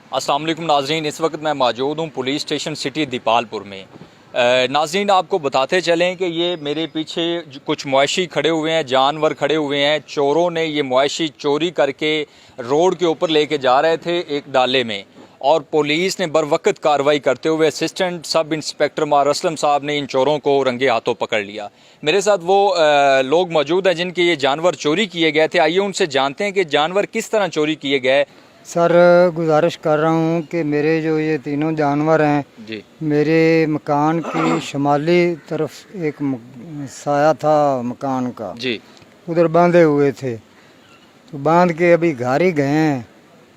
अस्सलाम वालेकुम नाज़रीन, इस वक्त मैं मौजूद हूँ पुलिस स्टेशन सिटी दीपालपुर में। नाज़रीन आपको बताते चलें कि ये मेरे पीछे कुछ मवेशी खड़े हुए हैं, जानवर खड़े हुए हैं। चोरों ने ये मवेशी चोरी करके रोड के ऊपर लेके जा रहे थे एक डाले में, और पुलिस ने बर वक्त कार्रवाई करते हुए असिस्टेंट सब इंस्पेक्टर मार असलम साहब ने इन चोरों को रंगे हाथों पकड़ लिया। मेरे साथ वो लोग मौजूद हैं जिनके ये जानवर चोरी किए गए थे। आइए उनसे जानते हैं कि जानवर किस तरह चोरी किए गए। सर, गुजारिश कर रहा हूँ कि मेरे जो ये तीनों जानवर हैं जी मेरे मकान की शुमाली तरफ एक साया था मकान का, जी उधर बांधे हुए थे। तो बांध के अभी घर ही गए हैं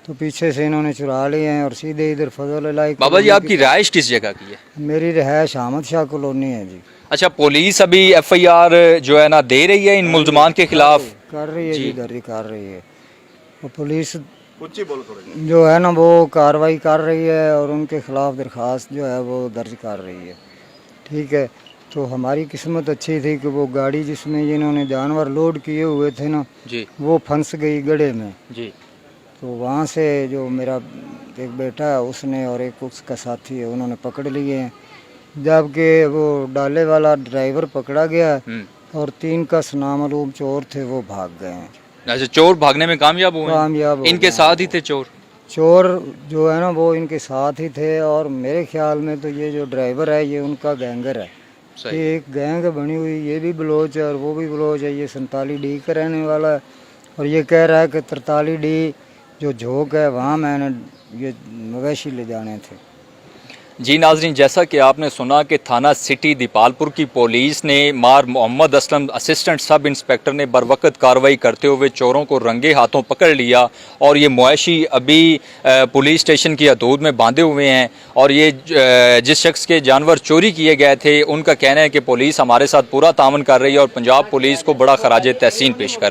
तो पीछे से इन्होंने चुरा लिए हैं और सीधे इधर फजल इलाही बाबा जी, आपकी रिहाइश किस जगह की है? मेरी रिहायश अहमद शाह कॉलोनी है जी। अच्छा, पुलिस अभी एफआईआर जो है ना दे रही है इन मुल्जमान के खिलाफ? कर रही है जी। जी, दर्ज कर रही है। और पुलिस जो है ना वो कार्रवाई कर रही है और उनके खिलाफ दरख्वास्त जो है वो दर्ज कर रही है। ठीक है, तो हमारी किस्मत अच्छी थी कि वो गाड़ी जिसमें जिन्होंने जानवर लोड किए हुए थे ना जी वो फंस गई गड्ढे में। जी तो वहाँ से जो मेरा एक बेटा है उसने और एक उसका साथी है उन्होंने पकड़ लिए हैं, जबकि वो डाले वाला ड्राइवर पकड़ा गया और 3 का नामालूम चोर थे वो भाग गए हैं। अच्छा, चोर भागने में कामयाब हुए? कामयाब हो इनके गए साथ ही थे चोर? चोर जो है ना वो इनके साथ ही थे और मेरे ख्याल में तो ये जो ड्राइवर है ये उनका गैंगर है। सही। ये एक गैंग बनी हुई, ये भी बलोच है और वो भी बलोच है। ये 47D का रहने वाला है और ये कह रहा है कि 43D जो झोंक है वहाँ मैंने ये मवेशी ले जाने थे। जी नाजरीन, जैसा कि आपने सुना कि थाना सिटी दीपालपुर की पुलिस ने मार Mohammad Aslam assistant sub inspector ने बर वक्त कार्रवाई करते हुए चोरों को रंगे हाथों पकड़ लिया और ये मवेशी अभी पुलिस स्टेशन की हदूद में बांधे हुए हैं। और ये जिस शख्स के जानवर चोरी किए गए थे उनका कहना है कि पुलिस हमारे साथ पूरा तामन कर रही है और पंजाब पुलिस को बड़ा खराज तहसीन पेश कर रहे हैं।